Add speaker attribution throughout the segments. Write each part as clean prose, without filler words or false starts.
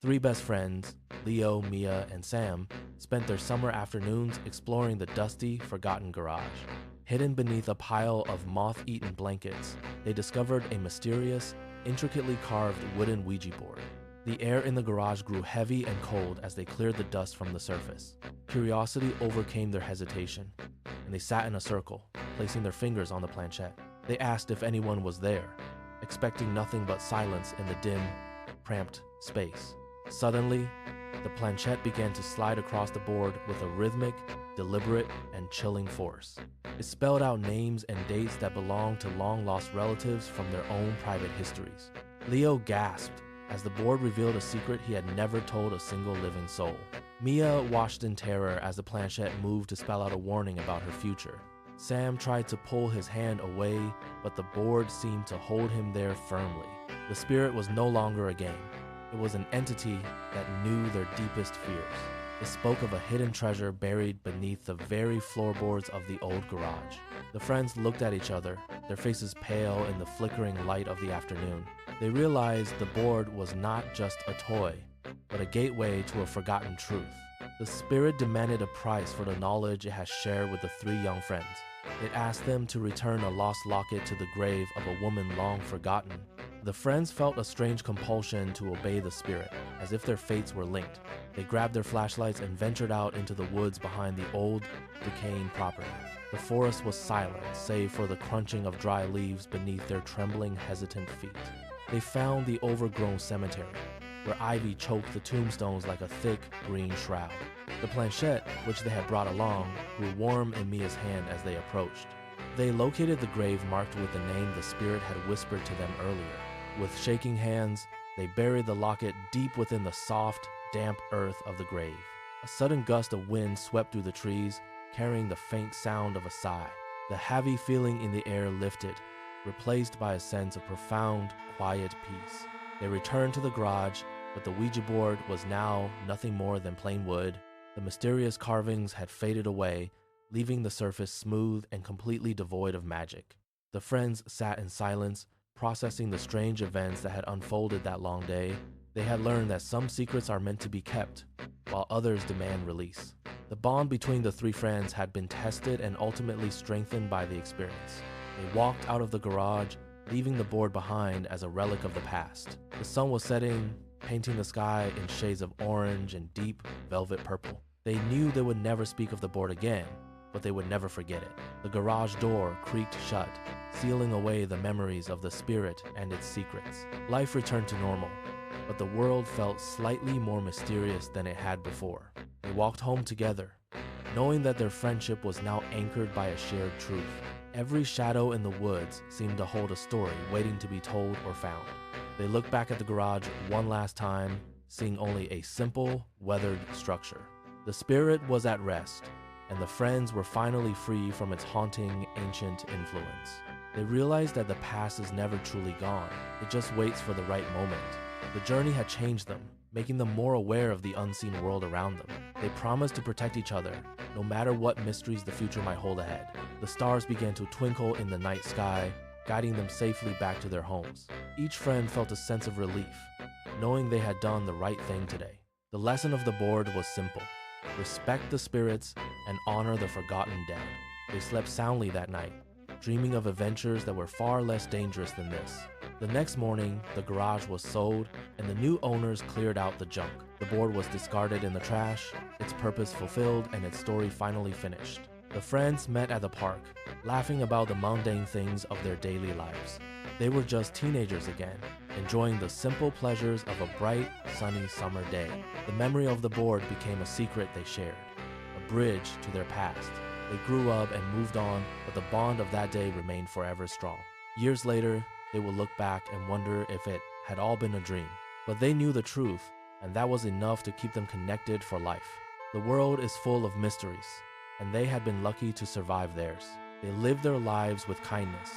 Speaker 1: Three best friends, Leo, Mia, and Sam, spent their summer afternoons exploring the dusty, forgotten garage. Hidden beneath a pile of moth-eaten blankets, they discovered a mysterious, intricately carved wooden Ouija board. The air in the garage grew heavy and cold as they cleared the dust from the surface. Curiosity overcame their hesitation, and they sat in a circle, placing their fingers on the planchette. They asked if anyone was there, expecting nothing but silence in the dim, cramped space. Suddenly, the planchette began to slide across the board with a rhythmic, deliberate, and chilling force. It spelled out names and dates that belonged to long-lost relatives from their own private histories. Leo gasped as the board revealed a secret he had never told a single living soul. Mia watched in terror as the planchette moved to spell out a warning about her future. Sam tried to pull his hand away, but the board seemed to hold him there firmly. The spirit was no longer a game. It was an entity that knew their deepest fears. It spoke of a hidden treasure buried beneath the very floorboards of the old garage. The friends looked at each other, their faces pale in the flickering light of the afternoon. They realized the board was not just a toy, but a gateway to a forgotten truth. The spirit demanded a price for the knowledge it had shared with the three young friends. It asked them to return a lost locket to the grave of a woman long forgotten. The friends felt a strange compulsion to obey the spirit, as if their fates were linked. They grabbed their flashlights and ventured out into the woods behind the old, decaying property. The forest was silent, save for the crunching of dry leaves beneath their trembling, hesitant feet. They found the overgrown cemetery, where ivy choked the tombstones like a thick, green shroud. The planchette, which they had brought along, grew warm in Mia's hand as they approached. They located the grave marked with the name the spirit had whispered to them earlier. With shaking hands, they buried the locket deep within the soft, damp earth of the grave. A sudden gust of wind swept through the trees, carrying the faint sound of a sigh. The heavy feeling in the air lifted, replaced by a sense of profound, quiet peace. They returned to the garage, but the Ouija board was now nothing more than plain wood. The mysterious carvings had faded away, leaving the surface smooth and completely devoid of magic. The friends sat in silence, processing the strange events that had unfolded that long day. They had learned that some secrets are meant to be kept, while others demand release. The bond between the three friends had been tested and ultimately strengthened by the experience. They walked out of the garage, leaving the board behind as a relic of the past. The sun was setting, painting the sky in shades of orange and deep velvet purple. They knew they would never speak of the board again, but they would never forget it. The garage door creaked shut, sealing away the memories of the spirit and its secrets. Life returned to normal, but the world felt slightly more mysterious than it had before. They walked home together, knowing that their friendship was now anchored by a shared truth. Every shadow in the woods seemed to hold a story waiting to be told or found. They looked back at the garage one last time, seeing only a simple, weathered structure. The spirit was at rest, and the friends were finally free from its haunting, ancient influence. They realized that the past is never truly gone. It just waits for the right moment. The journey had changed them, making them more aware of the unseen world around them. They promised to protect each other, no matter what mysteries the future might hold ahead. The stars began to twinkle in the night sky, guiding them safely back to their homes. Each friend felt a sense of relief, knowing they had done the right thing today. The lesson of the board was simple: respect the spirits and honor the forgotten dead. They slept soundly that night, dreaming of adventures that were far less dangerous than this. The next morning, the garage was sold, and the new owners cleared out the junk. The board was discarded in the trash, its purpose fulfilled, and its story finally finished. The friends met at the park, laughing about the mundane things of their daily lives. They were just teenagers again, enjoying the simple pleasures of a bright, sunny summer day. The memory of the board became a secret they shared, a bridge to their past. They grew up and moved on, but the bond of that day remained forever strong. Years later, they would look back and wonder if it had all been a dream. But they knew the truth, and that was enough to keep them connected for life. The world is full of mysteries, and they had been lucky to survive theirs. They lived their lives with kindness,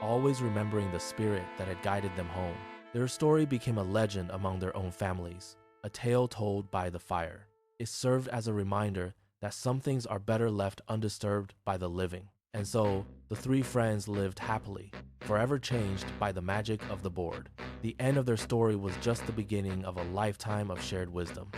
Speaker 1: always remembering the spirit that had guided them home. Their story became a legend among their own families, a tale told by the fire. It served as a reminder that some things are better left undisturbed by the living. And so, the three friends lived happily, forever changed by the magic of the board. The end of their story was just the beginning of a lifetime of shared wisdom.